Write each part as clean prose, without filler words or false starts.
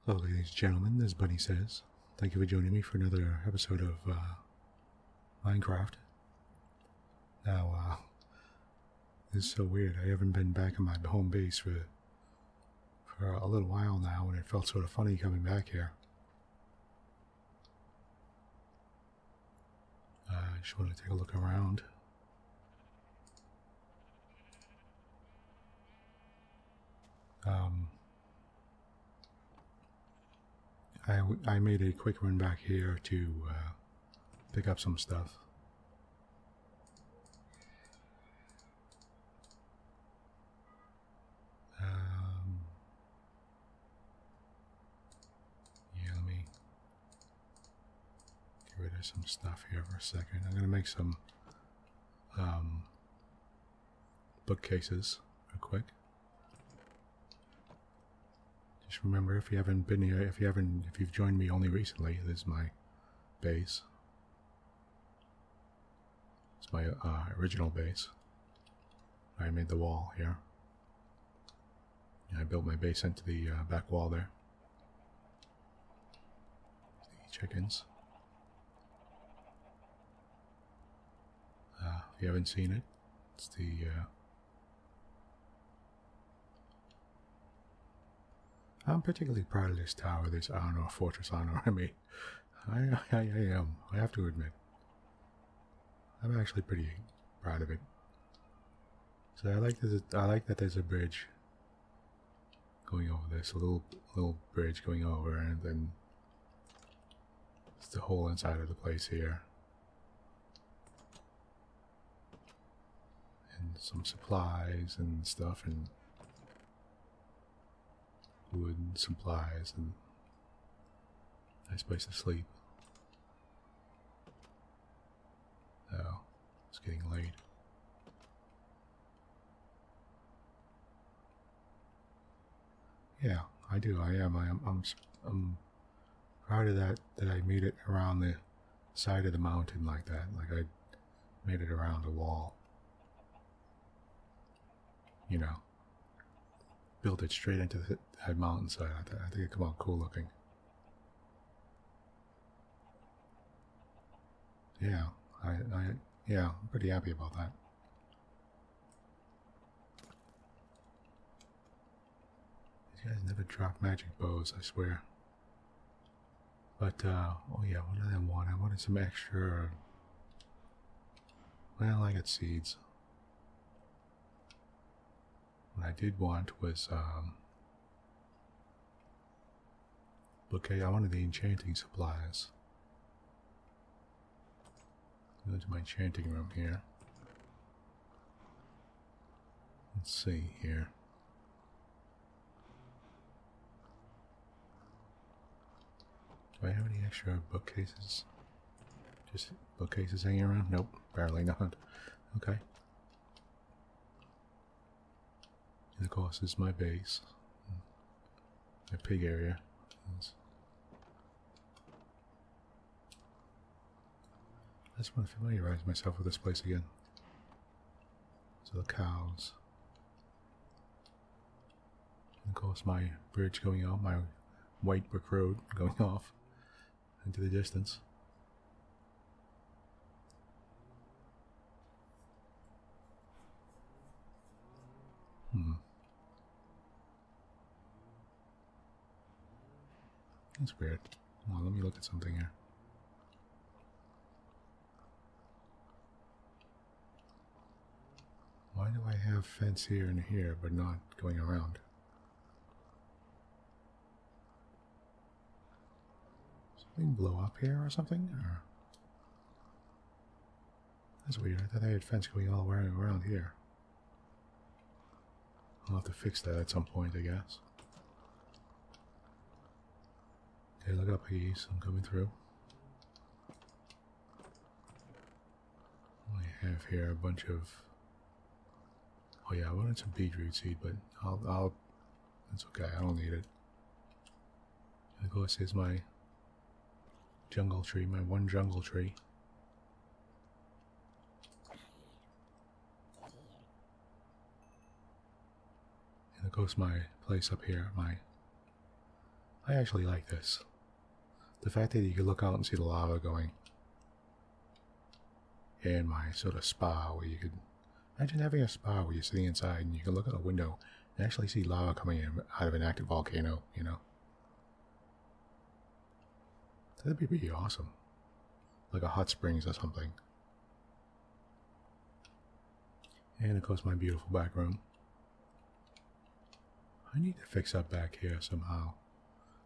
Hello, ladies and gentlemen, this is Bunnysays. Thank you for joining me for another episode of Minecraft. Now, this is so weird. I haven't been back in my home base for a little while now, and it felt sort of funny coming back here. I just wanted to take a look around. I made a quick run back here to pick up some stuff. Yeah, let me get rid of some stuff here for a second. I'm going to make some bookcases real quick. Just remember, if you haven't been here, if you've joined me only recently, this is my base. It's my original base. I made the wall here. I built my base into the back wall there. The chickens. If you haven't seen it, it's the I'm particularly proud of this tower, this fortress army. I am. I have to admit. I'm actually pretty proud of it. So I like that there's a bridge going over this, a little bridge going over, and then it's the whole inside of the place here. And some supplies and stuff, and wood and supplies, and nice place to sleep. Oh, it's getting late. Yeah, I do. I am. I'm proud of that I made it around the side of the mountain like that. Like I made it around a wall. You know. Built it straight into that mountainside. I think it came out cool looking. Yeah, I'm pretty happy about that. These guys never drop magic bows, I swear. But oh yeah, what did I want? I wanted some extra. Well, I got seeds. What I did want was okay, I wanted the enchanting supplies. Go to my enchanting room here. Let's see here. Do I have any extra bookcases? Just bookcases hanging around? Nope, barely not. Okay. And of course, this is my base. My pig area. I just want to familiarize myself with this place again. So the cows. And of course, my bridge going out, my white brick road going off into the distance. That's weird. Well, let me look at something here. Why do I have fence here and here, but not going around? Something blow up here or something? Or... That's weird. I thought I had fence going all the way around here. I'll have to fix that at some point, I guess. Okay, look up, please. I'm coming through. I have here a bunch of... Oh yeah, I wanted some beetroot seed, but I'll... That's okay, I don't need it. And of course, here's my jungle tree, my one jungle tree. And of course, my place up here, my I actually like this. The fact that you can look out and see the lava going. And my sort of spa where you could... Imagine having a spa where you're sitting inside and you can look out a window and actually see lava coming in out of an active volcano, you know? That'd be pretty awesome. Like a hot springs or something. And of course my beautiful back room. I need to fix up back here somehow.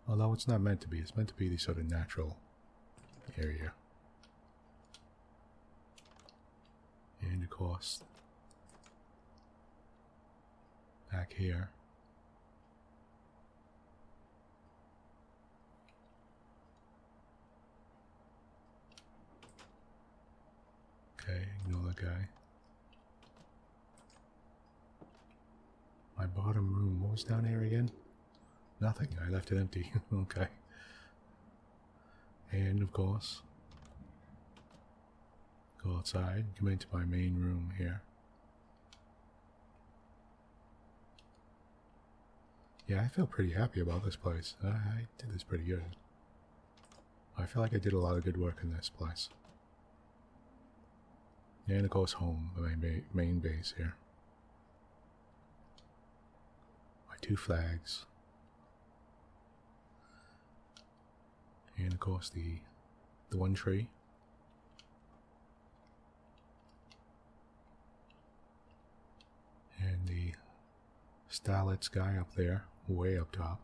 Although it's not meant to be. It's meant to be the sort of natural area. And of course, back here. Okay, ignore that guy. My bottom room, what was down here again? Nothing, I left it empty. Okay. And of course, go outside, come into my main room here. Yeah, I feel pretty happy about this place. I did this pretty good. I feel like I did a lot of good work in this place. And of course home, my main base here. My 2 flags. And of course the one tree. And the starlit sky up there, way up top.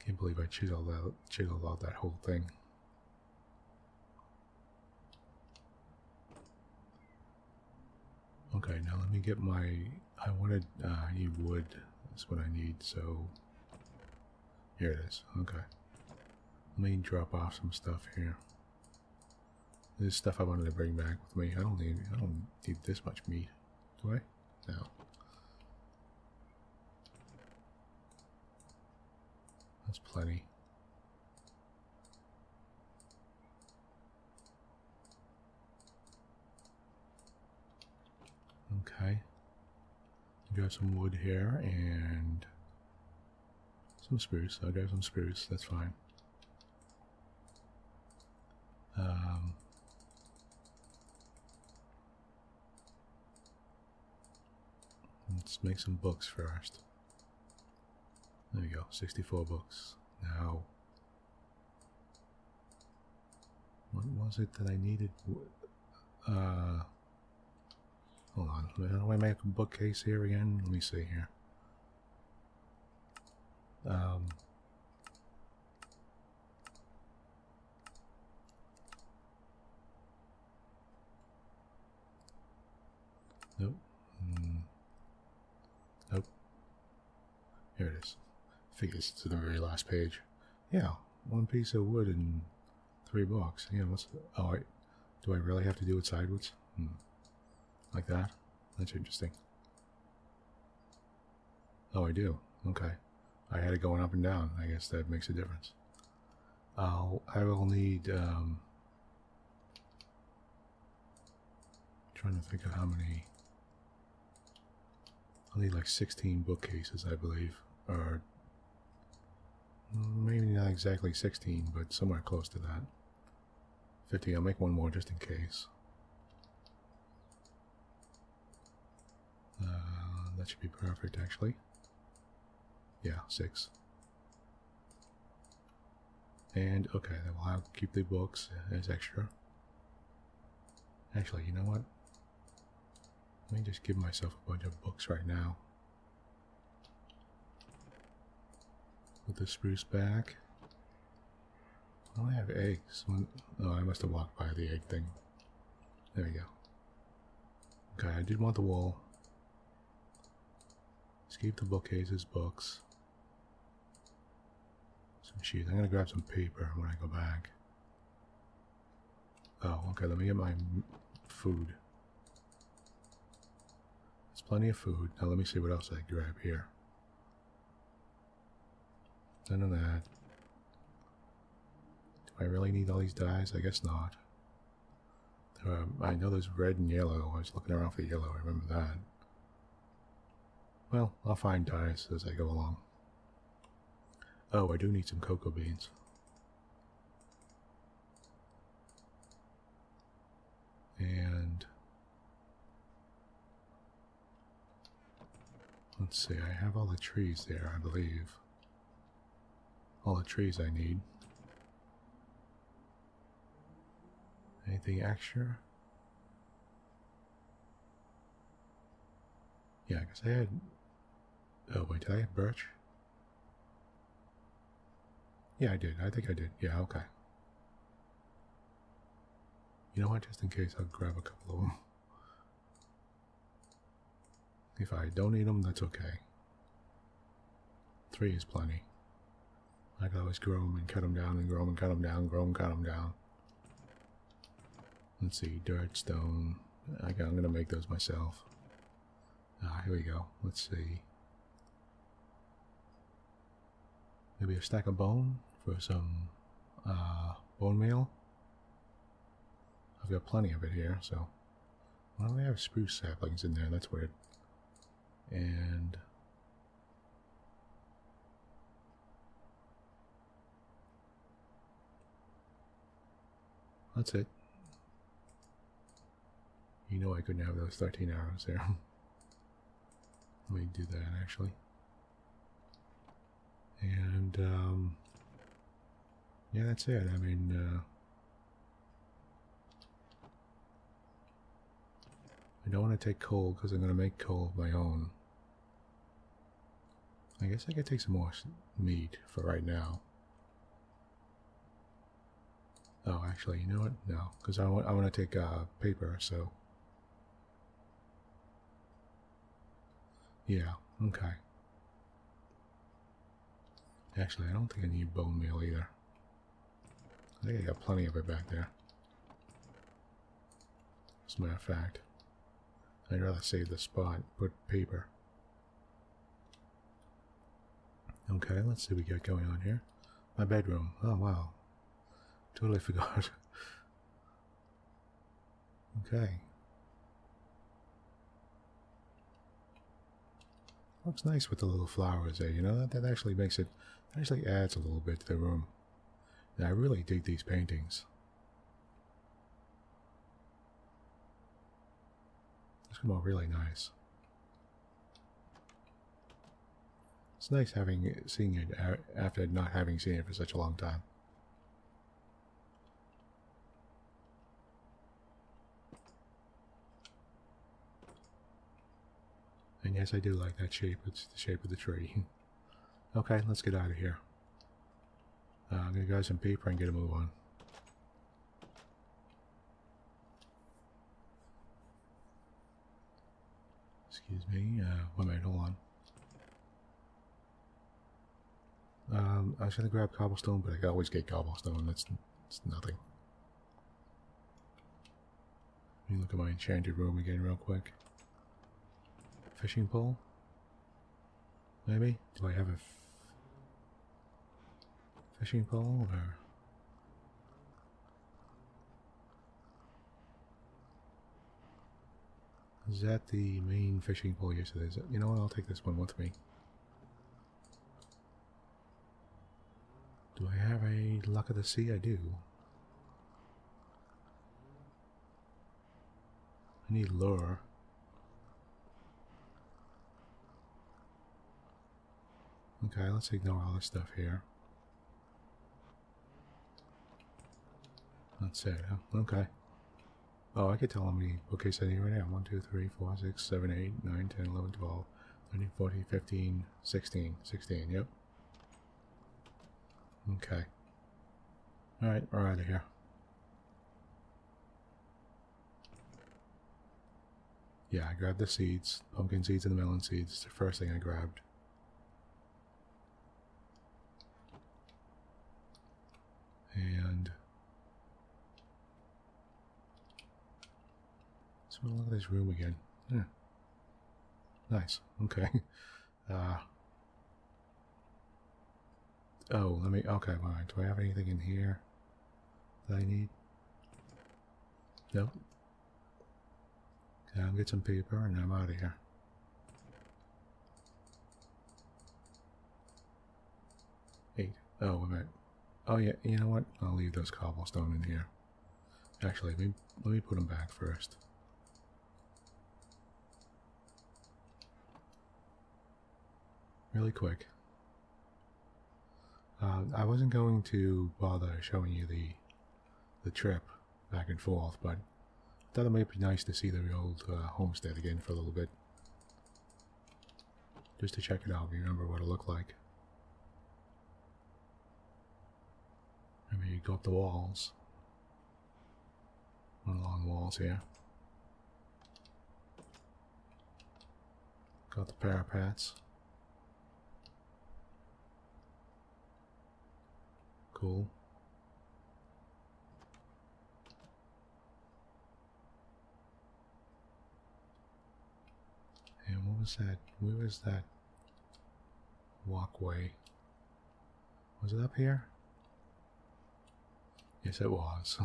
Can't believe I chiseled out that whole thing. Okay, now let me get my... I need wood. That's what I need, so... Here it is, okay. Let me drop off some stuff here. This stuff I wanted to bring back with me. I don't need this much meat, do I? No. That's plenty. Okay. Grab some wood here and some spruce. I'll grab some spruce, that's fine. Let's make some books first. There we go, 64 books. Now, what was it that I needed? Hold on, how do I make a bookcase here again? Let me see here. Nope. Nope. Here it is. Figures to the very last page. Yeah, 1 piece of wood and 3 books. Yeah, what's... Oh, do I really have to do it sideways? Like that? That's interesting. Oh, I do. Okay. I had it going up and down. I guess that makes a difference. I will need, trying to think of how many. I'll need like 16 bookcases, I believe. Or maybe not exactly 16, but somewhere close to that. 50. I'll make one more just in case. That should be perfect, actually. Yeah, 6. And, okay, then I'll keep the books as extra. Actually, you know what? Let me just give myself a bunch of books right now. Put the spruce back. Oh, I have eggs. Oh, I must have walked by the egg thing. There we go. Okay, I did want the wall. Let's keep the bookcases, books. Some sheets. I'm gonna grab some paper when I go back. Oh, okay, let me get my food. There's plenty of food. Now let me see what else I grab here. None of that. Do I really need all these dyes? I guess not. I know there's red and yellow. I was looking around for yellow, I remember that. Well, I'll find dyes as I go along. Oh, I do need some cocoa beans. And let's see, I have all the trees there, I believe. All the trees I need. Anything extra? Yeah, because I had... Oh, wait, did I have birch? Yeah, I did. I think I did. Yeah, okay. You know what? Just in case, I'll grab a couple of them. If I don't need them, that's okay. 3 is plenty. I can always grow them and cut them down and grow them and cut them down, grow them, cut them down. Let's see, dirt, stone. I'm going to make those myself. Here we go. Let's see. Maybe a stack of bone for some bone meal. I've got plenty of it here, so... Why don't we have spruce saplings in there? That's weird. And... that's it. You know I couldn't have those 13 arrows there. Let me do that, actually. And, yeah, that's it. I mean, I don't want to take coal because I'm going to make coal of my own. I guess I could take some more meat for right now. Oh, actually, you know what? No, because I want to take paper, so... Yeah, okay. Actually, I don't think I need bone meal either. I think I got plenty of it back there. As a matter of fact, I'd rather save the spot, put paper. Okay, let's see what we got going on here. My bedroom. Oh, wow. Totally forgot. Okay. Looks nice with the little flowers there, you know, that actually makes it, actually adds a little bit to the room. And I really dig these paintings. It's come out really nice. It's nice seeing it after not having seen it for such a long time. And yes, I do like that shape. It's the shape of the tree. Okay, let's get out of here. I'm going to grab some paper and get a move on. Excuse me. 1 minute, hold on. I was going to grab cobblestone, but I can always get cobblestone. It's nothing. Let me look at my enchanted room again real quick. Fishing pole? Maybe? Do I have a fishing pole or... Is that the main fishing pole? Yes, it is. You know what? I'll take this one with me. Do I have a luck of the sea? I do. I need lure. Okay, let's ignore all this stuff here. That's it, huh? Okay. Oh, I could tell how many bookcases I need right now. 1, 2, 3, 4, 6, 7, 8, 9, 10, 11, 12, 13, 14, 15, 16. 16, yep. Okay. Alright, we're out of here. Yeah, I grabbed the seeds. Pumpkin seeds and the melon seeds. It's the first thing I grabbed. And... let's look at this room again. Yeah. Nice. Okay. Oh, let me... okay, alright. Do I have anything in here that I need? Nope. Okay, I'll get some paper and I'm out of here. 8. Oh, wait a minute. Oh, yeah, you know what? I'll leave those cobblestone in here. Actually, let me put them back first. Really quick. I wasn't going to bother showing you the trip back and forth, but I thought it might be nice to see the old homestead again for a little bit. Just to check it out, remember what it looked like. Maybe you go up the walls. Along the walls here. Got the parapets. Cool. And what was that? Where was that walkway? Was it up here? Yes, it was.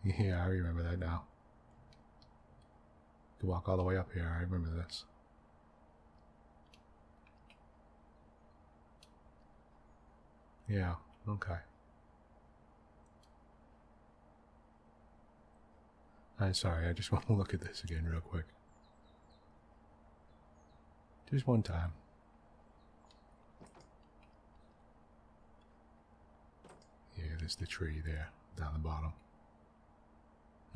Yeah, I remember that now. You walk all the way up here. I remember this. Yeah, okay. I'm sorry, I just want to look at this again real quick. Just one time. Yeah, there's the tree there, down the bottom.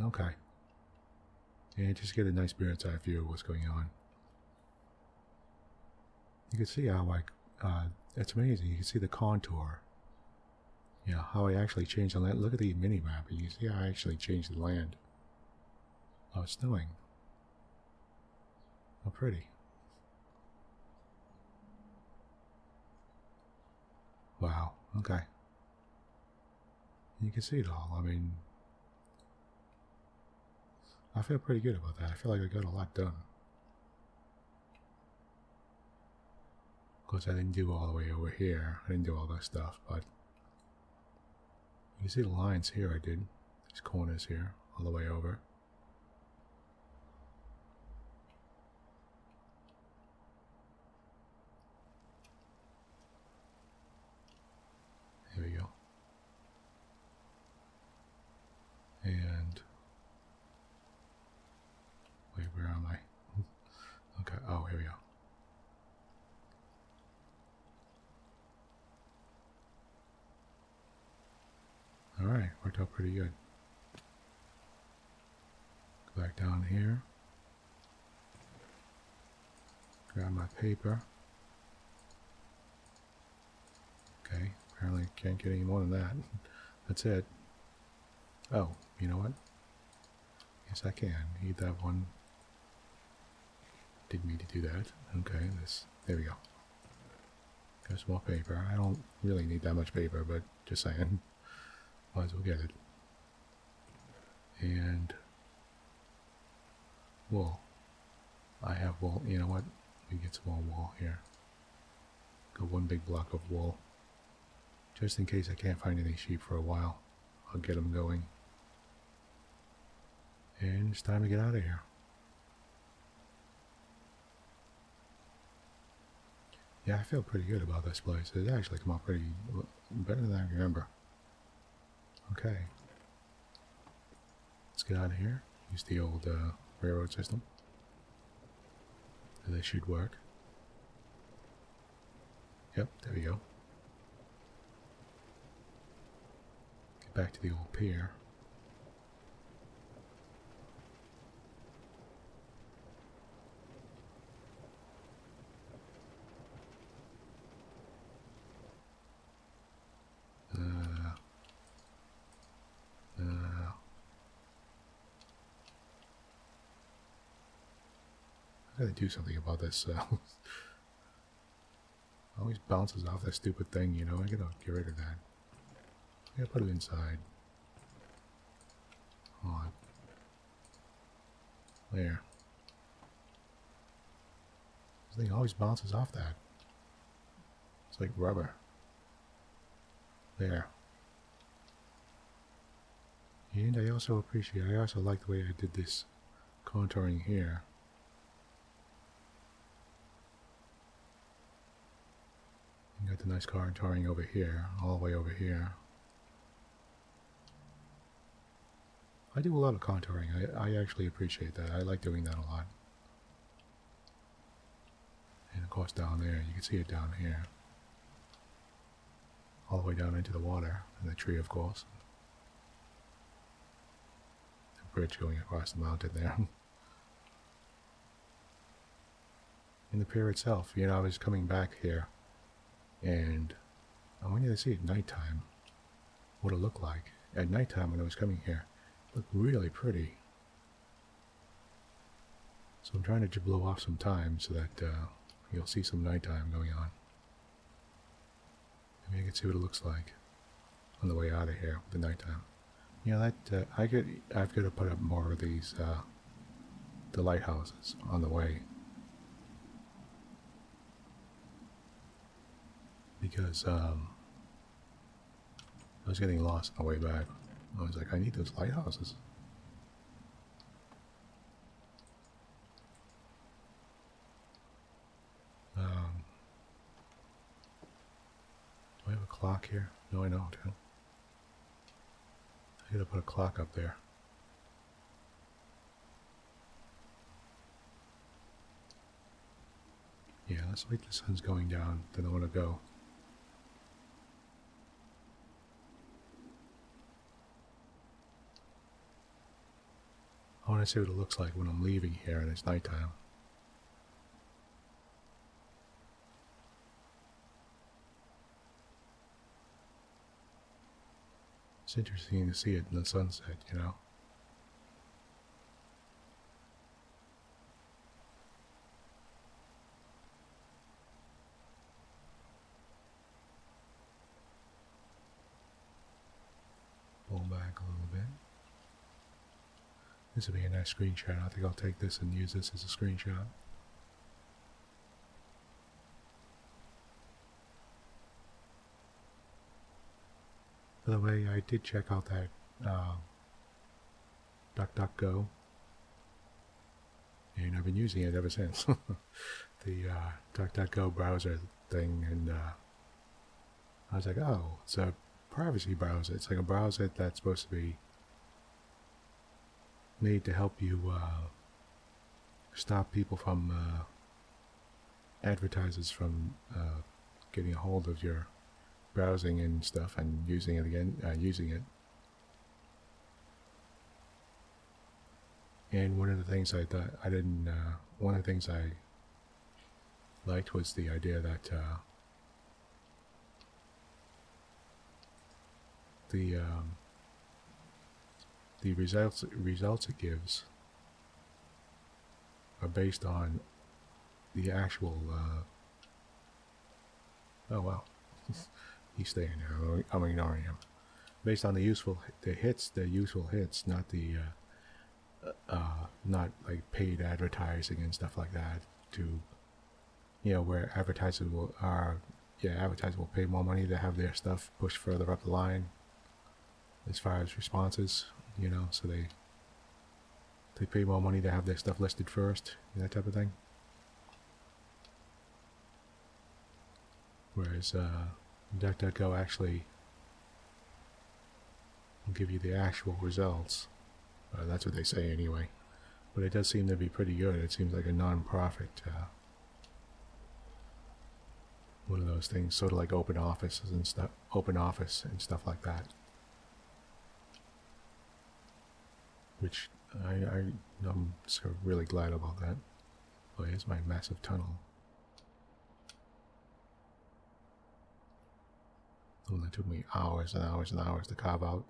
Okay. Yeah, just get a nice bird's eye view of what's going on. You can see how, like, it's amazing. You can see the contour. Yeah, how I actually changed the land. Look at the mini map. You can see how I actually changed the land. Oh, it's snowing. How pretty. Wow, okay. You can see it all. I mean, I feel pretty good about that. I feel like I got a lot done. Of course, I didn't do all the way over here. I didn't do all that stuff, but you can see the lines here I did. These corners here, all the way over. Here we go. And wait, where am I? Okay, oh, here we go. Alright, worked out pretty good. Go back down here. Grab my paper. Okay, apparently can't get any more than that. That's it. Oh, you know what? Yes, I can. Need that one. Didn't mean to do that. Okay, there we go. Got some more paper. I don't really need that much paper, but just saying. Might as well get it. And wool. I have wool. You know what? We get some more wool here. Got one big block of wool. Just in case I can't find any sheep for a while. I'll get them going. And it's time to get out of here. Yeah, I feel pretty good about this place. It's actually come out pretty better than I remember. Okay. Let's get out of here. Use the old railroad system. This should work. Yep, there we go. Get back to the old pier. I gotta do something about this. Always bounces off that stupid thing, you know. I gotta get rid of that. I gotta put it inside. Hold on. There. This thing always bounces off that. It's like rubber. There. And I also like the way I did this contouring here. You got a nice contouring over here, all the way over here. I do a lot of contouring. I actually appreciate that. I like doing that a lot. And of course down there, you can see it down here. All the way down into the water, and the tree of course. The bridge going across the mountain there. And the pier itself, you know, I was coming back here, and I wanted to see at nighttime what it looked like. At nighttime when I was coming here, it looked really pretty. So I'm trying to blow off some time so that you'll see some nighttime going on. Maybe you can see what it looks like on the way out of here with the nighttime. You know, that I've got to put up more of these the lighthouses on the way, because I was getting lost on the way back. I was like, I need those lighthouses. Do I have a clock here? No, I don't. I gotta put a clock up there. Yeah, let's wait till the sun's going down, then I want to go. I want to see what it looks like when I'm leaving here and it's nighttime. It's interesting to see it in the sunset, you know. Pull back a little bit. This would be a nice screenshot. I think I'll take this and use this as a screenshot. By the way, I did check out that DuckDuckGo, and I've been using it ever since. The DuckDuckGo browser thing, and I was like, oh, it's a privacy browser. It's like a browser that's supposed to be made to help you stop people from advertisers from getting a hold of your browsing and stuff and using it again, And one of the things I thought I didn't, one of the things I liked was the idea that the results it gives are based on the actual. Oh well. He's staying there. I'm ignoring him. Based on the useful hits, not the not like paid advertising and stuff like that. To, you know, where advertisers will pay more money to have their stuff pushed further up the line as far as responses. You know, so they pay more money to have their stuff listed first, that type of thing. Whereas DuckDuckGo actually will give you the actual results. That's what they say anyway. But it does seem to be pretty good. It seems like a non-profit, one of those things, sort of like open office and stuff like that. Which I'm so really glad about that. Oh, here's my massive tunnel. Oh, that took me hours and hours and hours to carve out.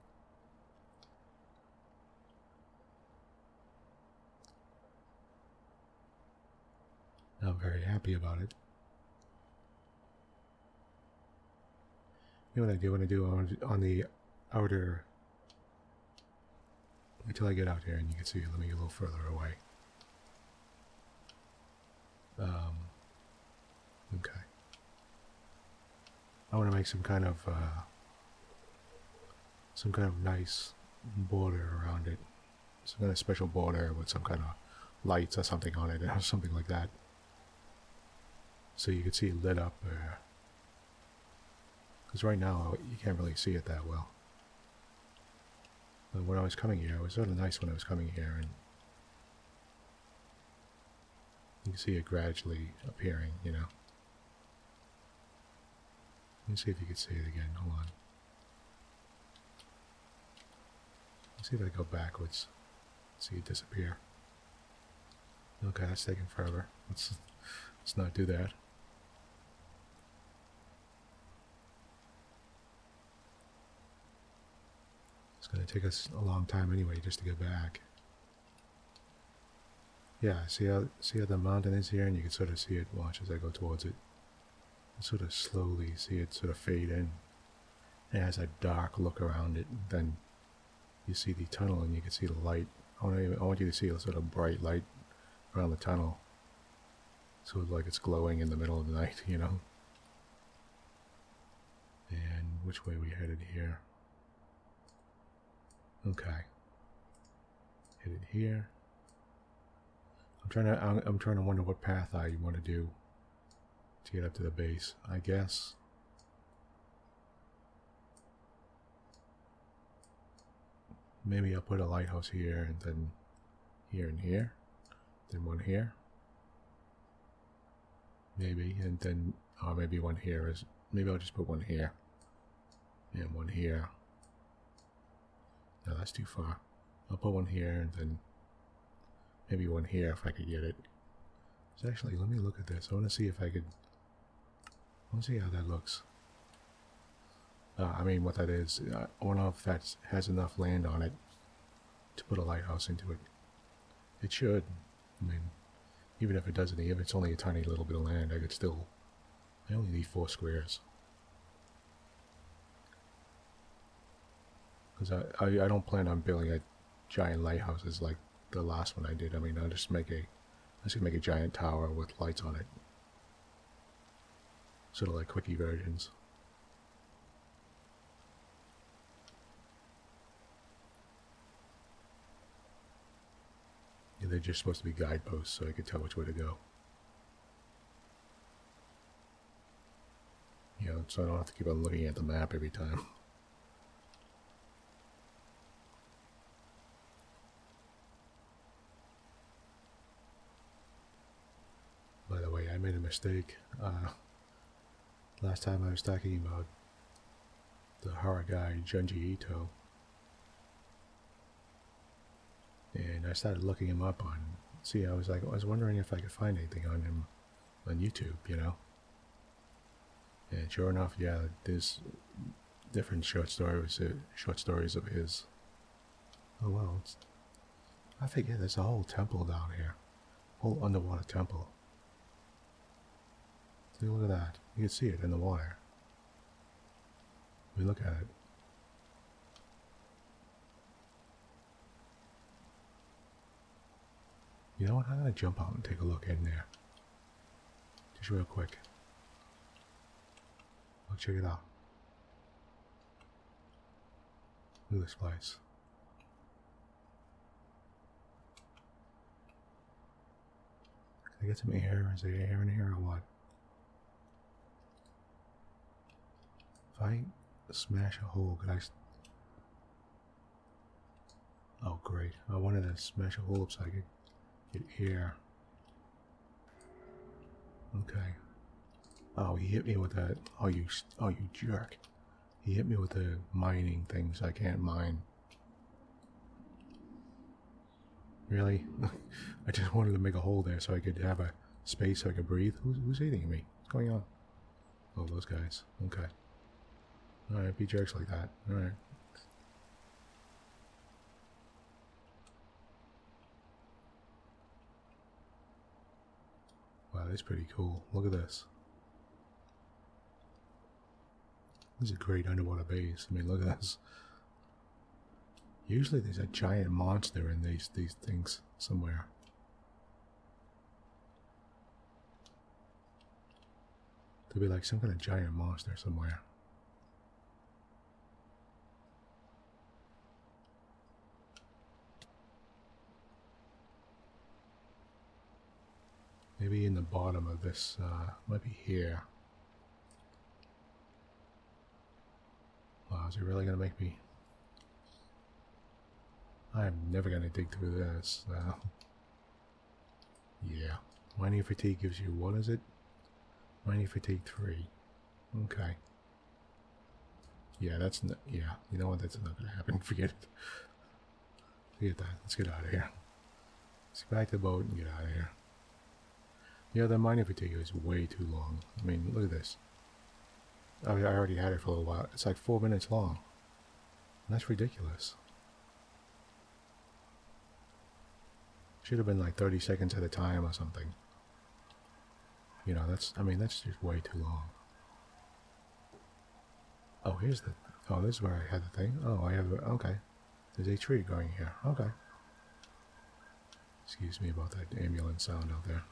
I'm very happy about it. You know what I do want to do on the outer, until I get out here and you can see, let me get a little further away. Okay. I want to make some kind of nice border around it. Some kind of special border with some kind of lights or something on it, or something like that. So you can see it lit up. Because right now, you can't really see it that well. But when I was coming here, it was sort of nice when I was coming here, and you can see it gradually appearing, you know. Let me see if you can see it again. Hold on. Let's see if I go backwards. See it disappear. Okay, that's taking forever. Let's not do that. It's going to take us a long time anyway just to get back. Yeah, see how the mountain is here, and you can sort of see it. Watch as I go towards it. You sort of slowly see it sort of fade in. It has a dark look around it. Then you see the tunnel, and you can see the light. I want you to see a sort of bright light around the tunnel. So it's like it's glowing in the middle of the night, you know. And which way are we headed here? Okay. Headed here. I'm trying to wonder what path I want to do to get up to the base. I guess maybe I'll put a lighthouse here, and then here and here, then one here, maybe, and then maybe one here is. Maybe I'll just put one here and one here. No, that's too far. I'll put one here, and then maybe one here if I could get it. So actually, let me look at this. I want to see if I could. I want to see how that looks. I mean, what that is. I don't know if that has enough land on it to put a lighthouse into it. It should. I mean, even if it doesn't, if it's only a tiny little bit of land, I could still. I only need 4 squares. Because I don't plan on building a giant lighthouses like the last one I did. I mean, I'll just make a giant tower with lights on it. Sort of like quickie versions. Yeah, they're just supposed to be guideposts, so I could tell which way to go. You know, so I don't have to keep on looking at the map every time. By the way, I made a mistake. Last time I was talking about the horror guy Junji Ito, and I started looking him up on. See, I was wondering if I could find anything on him on YouTube, you know. And sure enough, yeah, there's different short stories of his. Oh well, I forget. There's a whole temple down here, whole underwater temple. See, look at that. You can see it in the water. We look at it. You know what? I'm gonna jump out and take a look in there. Just real quick. Look, check it out. Look at this place. Can I get some air? Is there air in here or what? If I smash a hole, could I... Oh, great. I wanted to smash a hole so I could get air. Okay. Oh, he hit me with that. Oh, you jerk. He hit me with the mining things I can't mine. Really? I just wanted to make a hole there so I could have a space so I could breathe. Who's hitting me? What's going on? Oh, those guys. Okay. Alright, be jerks like that. Alright. Wow, that's pretty cool. Look at this. This is a great underwater base. I mean, look at this. Usually there's a giant monster in these things somewhere. There'll be like some kind of giant monster somewhere. Maybe in the bottom of this, might be here. Wow, is it really gonna make me? I'm never gonna dig through this. Yeah. Mining fatigue gives you, what is it? Mining fatigue 3. Okay. Yeah, that's not, yeah. You know what? That's not gonna happen. Forget it. Forget that. Let's get out of here. Let's get back to the boat and get out of here. Yeah, the mining fatigue is way too long. I mean, look at this. Oh, I already had it for a little while. It's like 4 minutes long. That's ridiculous. Should have been like 30 seconds at a time or something. You know, that's, I mean, that's just way too long. Oh, here's the, oh, this is where I had the thing. Oh, I have, okay. There's a tree going here. Okay. Excuse me about that ambulance sound out there.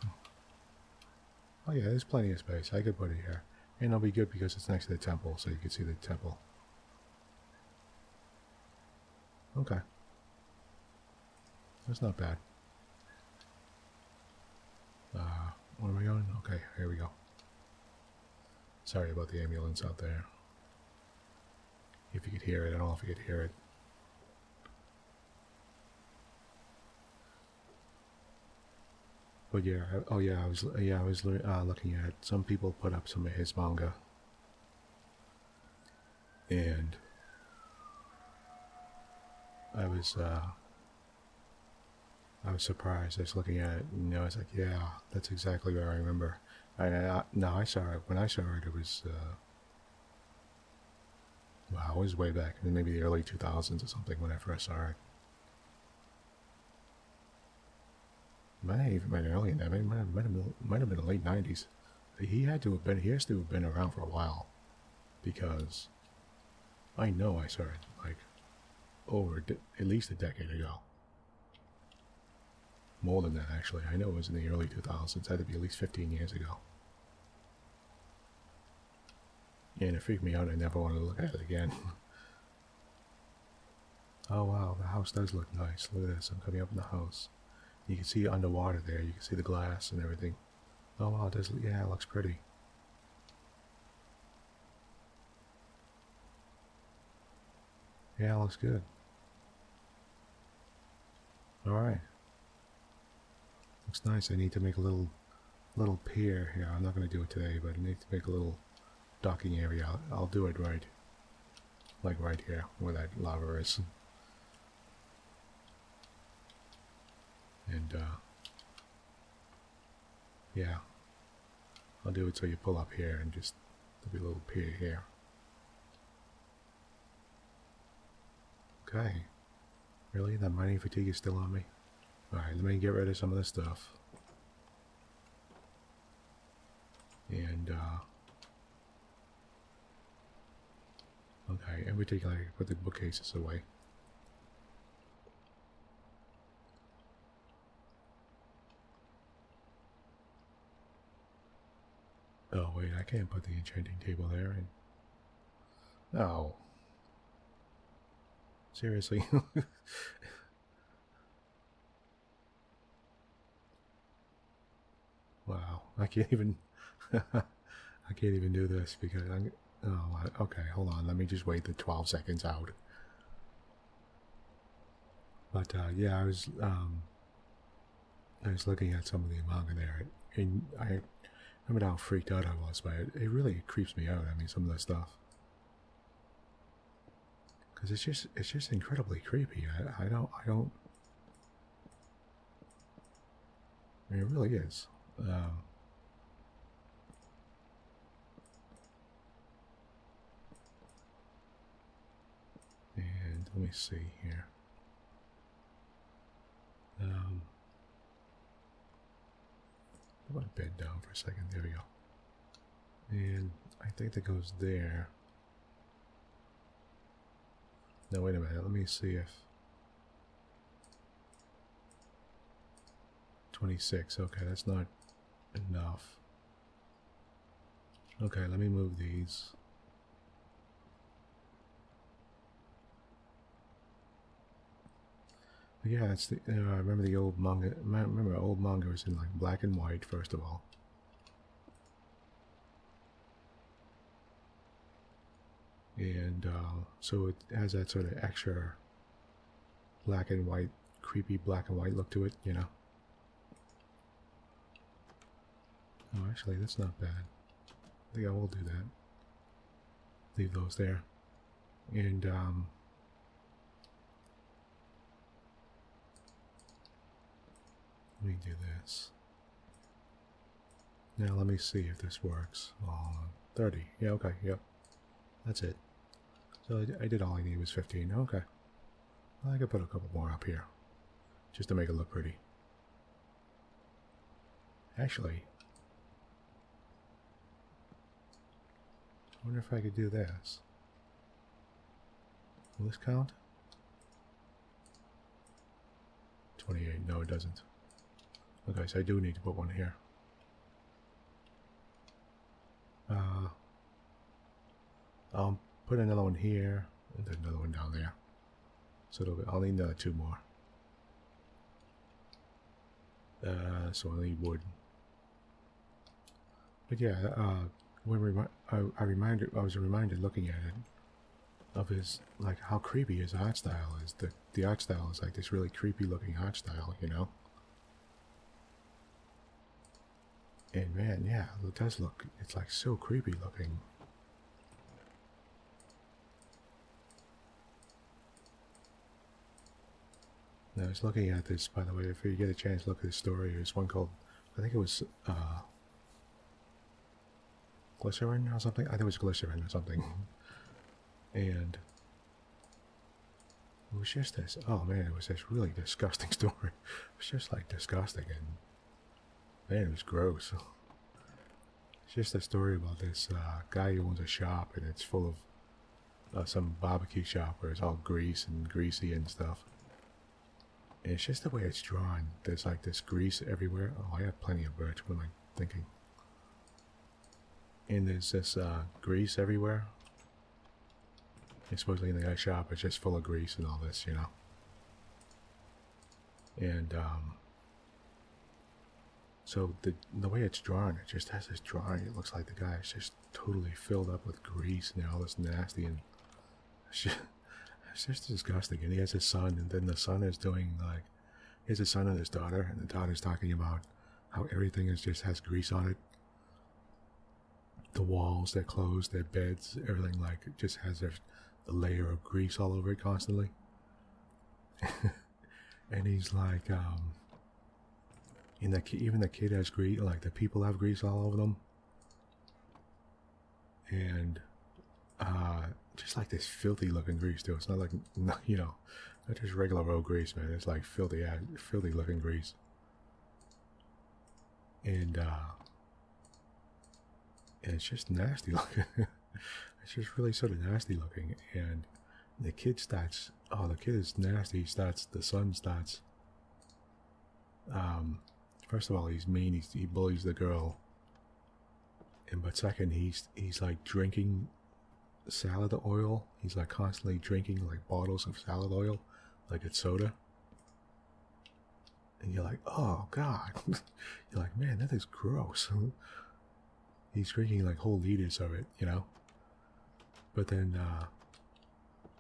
Oh yeah, there's plenty of space. I could put it here. And it'll be good because it's next to the temple, so you can see the temple. Okay. That's not bad. Where are we going? Okay, here we go. Sorry about the ambulance out there. If you could hear it, I don't know if you could hear it. But yeah, oh yeah, I was looking at, some people put up some of his manga. And I was surprised. I was looking at it, and I was like, yeah, that's exactly what I remember. No, I saw it. When I saw it, it was, wow, it was way back, maybe the early 2000s or something when I first saw it. Might have even been early in that. Might have been the late 90s. He has to have been around for a while. Because I know I saw it, like, over at least a decade ago. More than that, actually. I know it was in the early 2000s. It had to be at least 15 years ago. And it freaked me out. I never wanted to look at it again. Oh wow, the house does look nice. Look at this. I'm coming up in the house. You can see underwater there. You can see the glass and everything. Oh wow, it does. Yeah, it looks pretty. Yeah, it looks good. Alright. Looks nice. I need to make a little pier here. I'm not going to do it today, but I need to make a little docking area. I'll do it right. Like right here, where that lava is. And, yeah. I'll do it so you pull up here and just, there'll be a little pier here. Okay. Really? That mining fatigue is still on me? Alright, let me get rid of some of this stuff. And, okay, in particular, I put the bookcases away. Oh, wait, I can't put the enchanting table there. No. Seriously? Wow, I can't even I can't even do this because I'm, oh, okay, hold on, let me just wait the 12 seconds out. But yeah, I was looking at some of the manga there, and I remember how freaked out I was by it. It really creeps me out. I mean, some of the stuff, because it's just incredibly creepy. I don't. I mean, it really is. And let me see here. I'm going to bed down for a second. There we go. And I think that goes there. No, wait a minute. Let me see if 26. Okay, that's not enough. Okay, let me move these. Yeah, it's the. I remember the old manga. Remember, old manga was in like black and white. First of all, And so it has that sort of extra black and white, creepy black and white look to it, you know. Oh, actually, that's not bad. I think I will do that. Leave those there. And let me do this. Now let me see if this works. 30. Yeah, okay, yep. That's it. So I did all I needed was 15. Okay. Well, I could put a couple more up here. Just to make it look pretty. Actually, I wonder if I could do this. Will this count? 28. No, it doesn't. Okay, so I do need to put one here. I'll put another one here, and then another one down there. So I'll need another 2 more. So I'll need wood. But yeah, when I was reminded looking at it of his, like, how creepy his art style is. The art style is like this really creepy looking art style, you know. And man, yeah, it does look. It's like so creepy looking. Now, I was looking at this, by the way. If you get a chance, look at this story. There's one called, I think it was Glycerin or something. I think it was Glycerin or something. And it was just this. Oh man, it was this really disgusting story. It was just like disgusting, and man, it was gross. It's just a story about this guy who owns a shop, and it's full of some barbecue shop where it's all grease and greasy and stuff. And it's just the way it's drawn. There's like this grease everywhere. Oh, I have plenty of birch. What am I thinking? And there's this grease everywhere. And supposedly in the guy's shop, it's just full of grease and all this, you know. And so the way it's drawn, it just has this drawing. It looks like the guy is just totally filled up with grease and all this nasty, and it's just disgusting. And he has his son, and then the son is doing like, he has a son and his daughter, and the daughter's talking about how everything just has grease on it. The walls, their clothes, their beds, everything like it just has a layer of grease all over it constantly. And he's like, even the kid has grease, like the people have grease all over them. And just like this filthy looking grease too. It's not like, you know, not just regular road grease, man. It's like filthy looking grease. And it's just nasty looking. It's just really sort of nasty looking. And the kid starts, the kid is nasty. The son starts, first of all, he's mean. He bullies the girl. But second, he's like drinking salad oil. He's like constantly drinking like bottles of salad oil, like it's soda. And you're like, oh god. You're like, man, that is gross. He's drinking like whole liters of it, you know. But then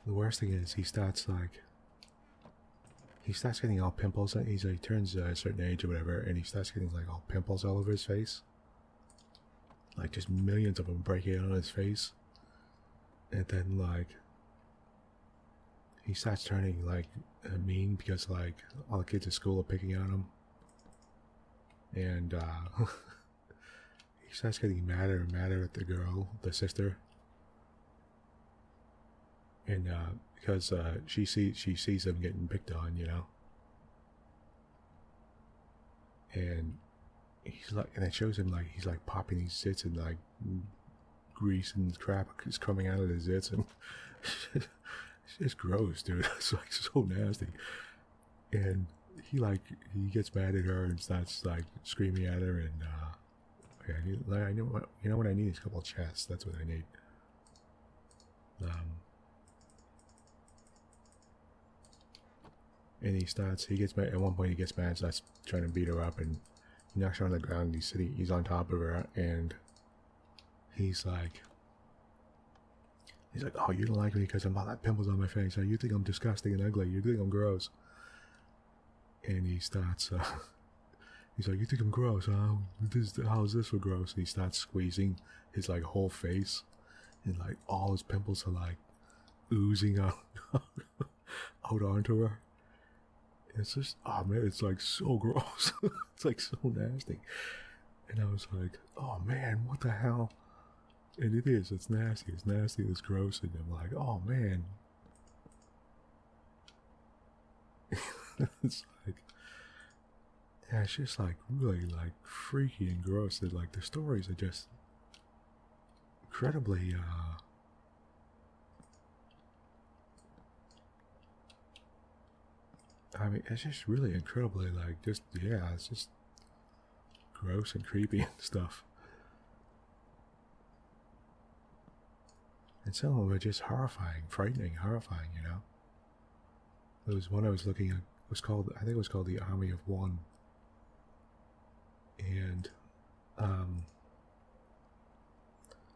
the worst thing is he starts getting all pimples. He turns a certain age or whatever, and he starts getting like all pimples all over his face. Like just millions of them breaking out on his face. And then like he starts turning like mean because like all the kids at school are picking on him. And he starts getting madder and madder at the girl, the sister. And because she sees him getting picked on, you know. And he's like, and it shows him like he's like popping these zits, and like grease and crap is coming out of his zits, and it's just gross, dude. It's like so nasty. And he gets mad at her and starts like screaming at her, and okay, you know what I need is a couple of chests. That's what I need. And he gets mad. At one point he gets mad, starts trying to beat her up, and he knocks her on the ground. He's on top of her, and he's like, He's like, oh, you don't like me because I'm got pimples on my face. You think I'm disgusting and ugly. You think I'm gross. And he starts, he's like, you think I'm gross, huh? How's this for gross? And he starts squeezing his, like, whole face. And, like, all his pimples are, like, oozing out, out onto her. It's just, oh, man, it's, like, so gross. It's, like, so nasty. And I was like, oh, man, what the hell? And it is, it's nasty, it's gross. And I'm like, oh, man. It's like, yeah, it's just like really like freaky and gross. That like the stories are just incredibly I mean, it's just really incredibly like just yeah, it's just gross and creepy and stuff. And some of them are just horrifying, frightening, horrifying, you know. There was one I was looking at, I think it was called The Army of One. And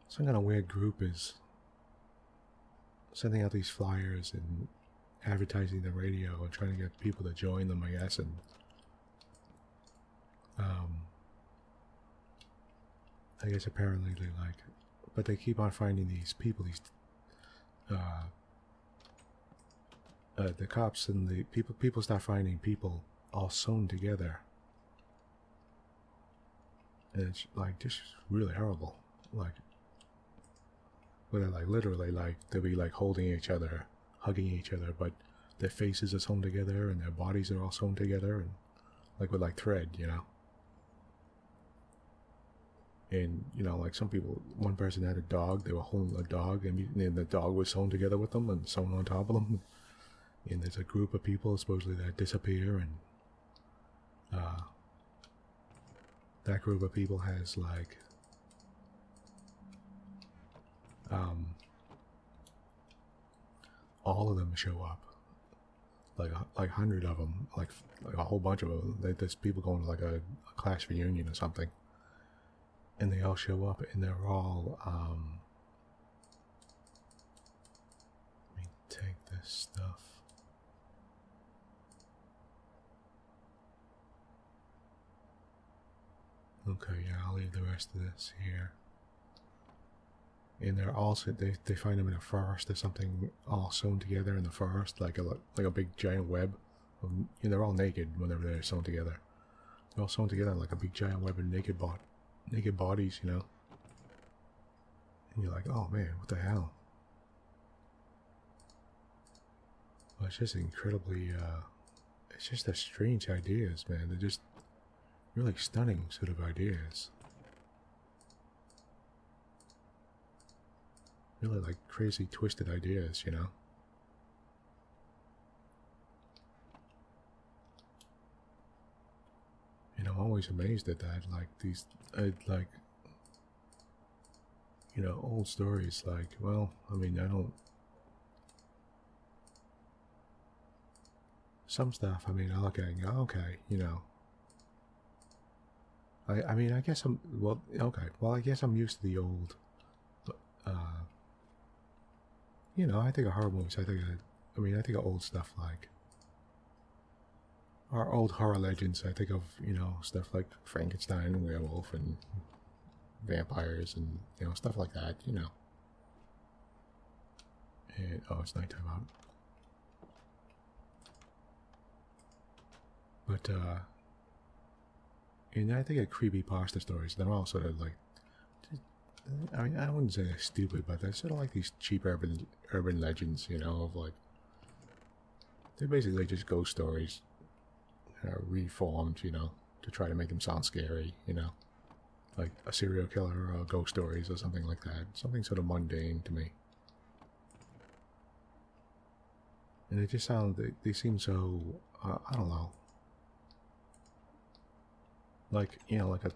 some kind of weird group is sending out these flyers and advertising the radio and trying to get people to join them, I guess. And I guess apparently they like, but they keep on finding these people, the cops and the people start finding people all sewn together. And it's like just really horrible. Like, where they're like literally like they'll be like holding each other, hugging each other, but their faces are sewn together and their bodies are all sewn together and like with like thread, you know. And you know, like some people, one person had a dog, they were holding a dog, and the dog was sewn together with them and sewn on top of them. And there's a group of people supposedly that disappear, and that group of people has like all of them show up, like 100 of them, like a whole bunch of them. There's people going to like a class reunion or something, and they all show up, and they're all let me take this stuff. Okay, yeah, I'll leave the rest of this here. And they're also they find them in a forest or something, all sewn together in the forest, like a big giant web. And they're all naked whenever they're sewn together. They're all sewn together like a big giant web of naked bodies, you know. And you're like, oh man, what the hell? Well, it's just incredibly. It's just the strange ideas, man. They're just really stunning sort of ideas. Really like crazy twisted ideas, you know. And I'm always amazed at that. Like these, like, you know, old stories. Like, well, I mean, I don't. Some stuff, I mean, I look at it and go, okay, you know. I mean, I guess I'm, well, okay, well, I guess I'm used to the old, you know, I think of horror movies, I think of old stuff like, our old horror legends, I think of, you know, stuff like Frankenstein and werewolf and vampires and, you know, stuff like that, you know. And, oh, it's nighttime out. But, and I think of creepypasta stories. They're all sort of like, I mean, I wouldn't say they're stupid, but they're sort of like these cheap urban legends, you know, of like, they're basically just ghost stories, reformed, you know, to try to make them sound scary, you know, like a serial killer or ghost stories or something like that. Something sort of mundane to me. And they just sound, they seem so, I don't know, like, you know, like a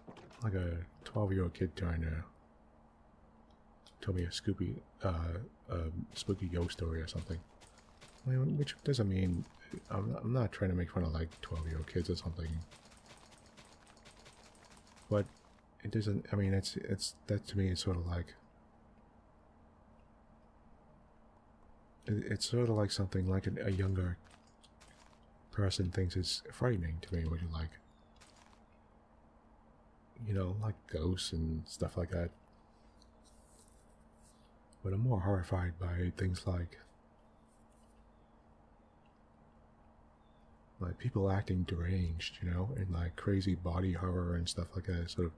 12-year-old kid trying to tell me a spooky ghost story or something. I mean, which doesn't mean I'm not trying to make fun of like 12-year-old kids or something, but it doesn't. I mean, it's that to me is sort of like it's sort of like something like a younger person thinks is frightening to me, which is like, you know, like ghosts and stuff like that. But I'm more horrified by things like people acting deranged, you know, and like crazy body horror and stuff like that. Sort of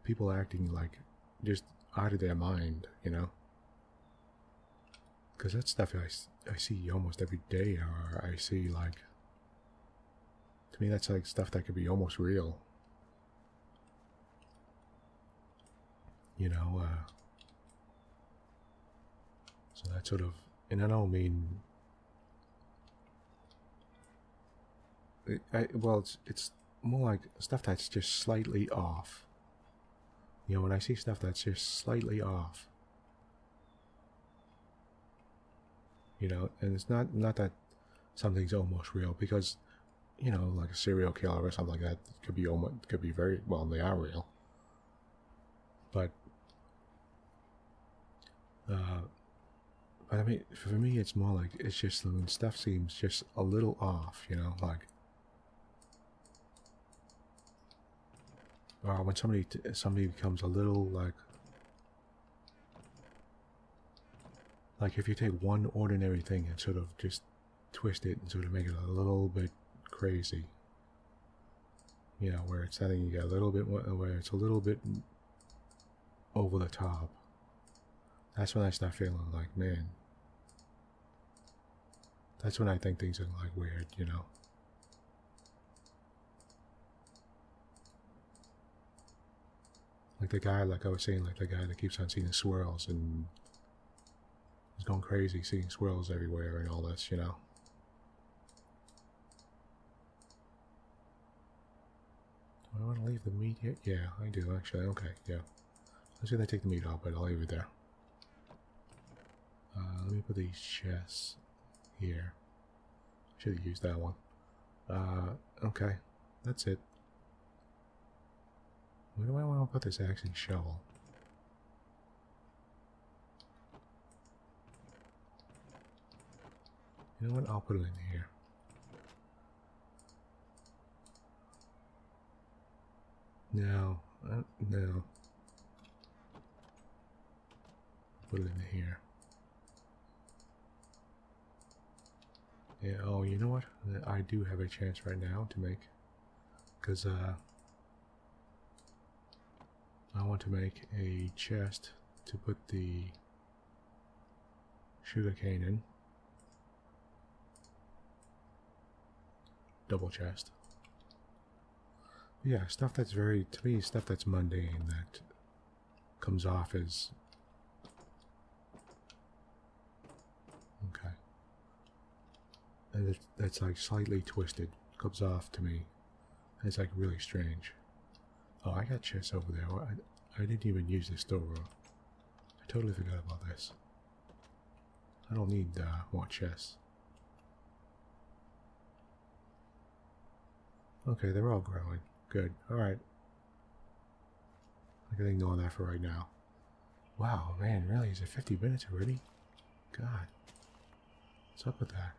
people acting like just out of their mind, you know. Because that stuff I see almost every day, or I see like, to me that's like stuff that could be almost real. You know, so that sort of, and I don't mean, well, it's more like stuff that's just slightly off. You know, when I see stuff that's just slightly off, you know, and it's not that something's almost real, because, you know, like a serial killer or something like that could be very well, they are real, but I mean, for me, it's more like, it's just when stuff seems just a little off, you know, like, or when somebody becomes a little like if you take one ordinary thing and sort of just twist it and sort of make it a little bit crazy, you know, where it's something you get a little bit, where it's a little bit over the top. That's when I start feeling like, man, that's when I think things are like weird, you know. Like the guy, like I was saying, like the guy that keeps on seeing swirls and is going crazy, seeing swirls everywhere and all this, you know. Do I want to leave the meat here? Yeah, I do actually. Okay, yeah. I was gonna take the meat out, but I'll leave it there. Let me put these chests here. Should have used that one. Okay, that's it. Where do I want to put this axing shovel? You know what? I'll put it in here. No, no. Put it in here. Yeah, oh, you know what? I do have a chance right now to make, because I want to make a chest to put the sugarcane in. Double chest. Yeah, stuff that's very, to me, stuff that's mundane, that comes off as, okay, and that's like slightly twisted, comes off to me. It's like really strange. Oh, I got chests over there. I didn't even use this store room. I totally forgot about this. I don't need more chests. Okay, they're all growing. Good. Alright. I can ignore that for right now. Wow, man, really? Is it 50 minutes already? God. What's up with that?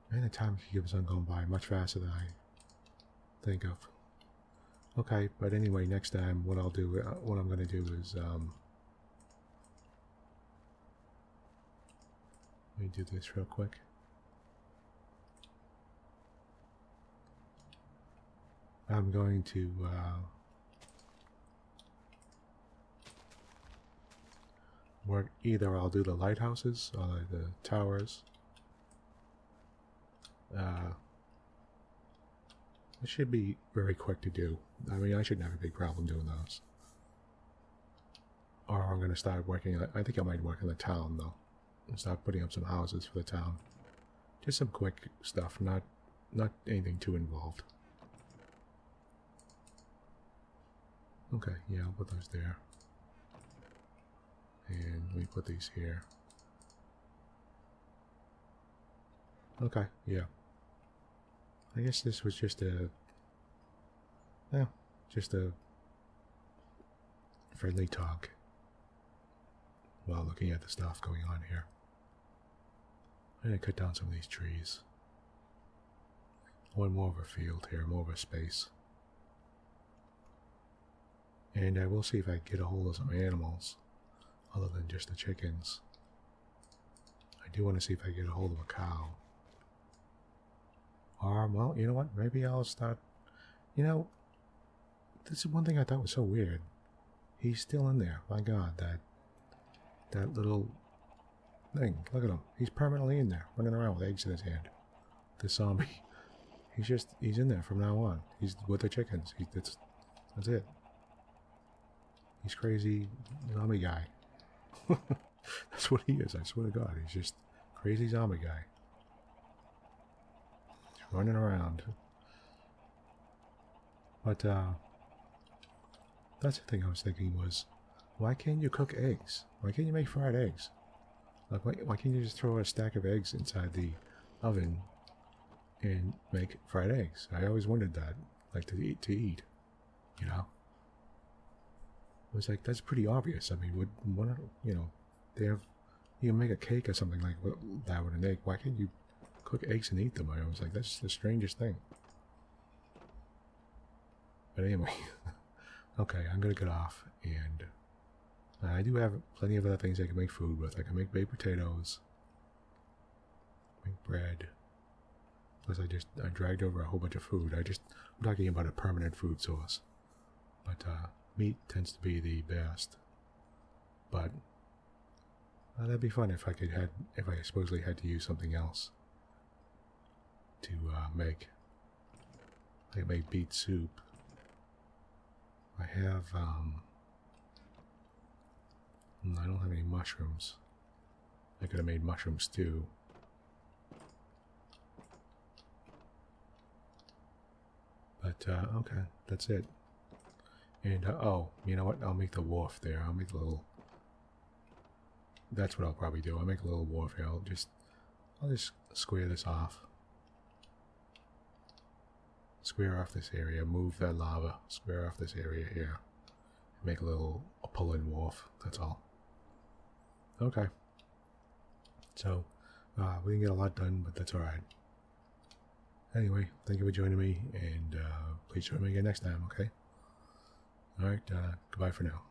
Man, the time keeps on going by much faster than I think of. Okay, but anyway, next time what I'm gonna do is let me do this real quick. I'm going to work, either I'll do the lighthouses or the towers. It should be very quick to do. I mean, I shouldn't have a big problem doing those. Or I'm going to start working, I think I might work in the town though. And start putting up some houses for the town. Just some quick stuff, not anything too involved. Okay, yeah, I'll put those there. And let me put these here. Okay, yeah. I guess this was just a friendly talk while looking at the stuff going on here. I'm going to cut down some of these trees. I want more of a field here, more of a space. And I will see if I can get a hold of some animals other than just the chickens. I do want to see if I can get a hold of a cow. Or, well, you know what? Maybe I'll start... You know, this is one thing I thought was so weird. He's still in there. My God, that little thing. Look at him. He's permanently in there, running around with eggs in his hand. The zombie. He's in there from now on. He's with the chickens. That's it. He's crazy zombie guy. That's what he is, I swear to God. He's just crazy zombie guy. He's running around. But, that's the thing I was thinking was, why can't you cook eggs? Why can't you make fried eggs? Like, why can't you just throw a stack of eggs inside the oven and make fried eggs? I always wondered that, like to eat, you know? It was like, that's pretty obvious. I mean, you know, you can make a cake or something like that with an egg. Why can't you cook eggs and eat them? I was like, that's the strangest thing. But anyway, okay, I'm going to get off, and I do have plenty of other things I can make food with. I can make baked potatoes, make bread. Plus, I dragged over a whole bunch of food. I'm talking about a permanent food source. But, meat tends to be the best. But, that'd be fun if I supposedly had to use something else to, make. I could make beet soup. I have, I don't have any mushrooms. I could have made mushroom stew. But, okay, that's it. And, oh, you know what? I'll make the wharf there. I'll make a little... That's what I'll probably do. I'll make a little wharf here. I'll just square this off. Square off this area. Move that lava. Square off this area here. Make a pull-in wharf. That's all. Okay. So, we didn't get a lot done, but that's alright. Anyway, thank you for joining me, and please join me again next time, okay? Alright, goodbye for now.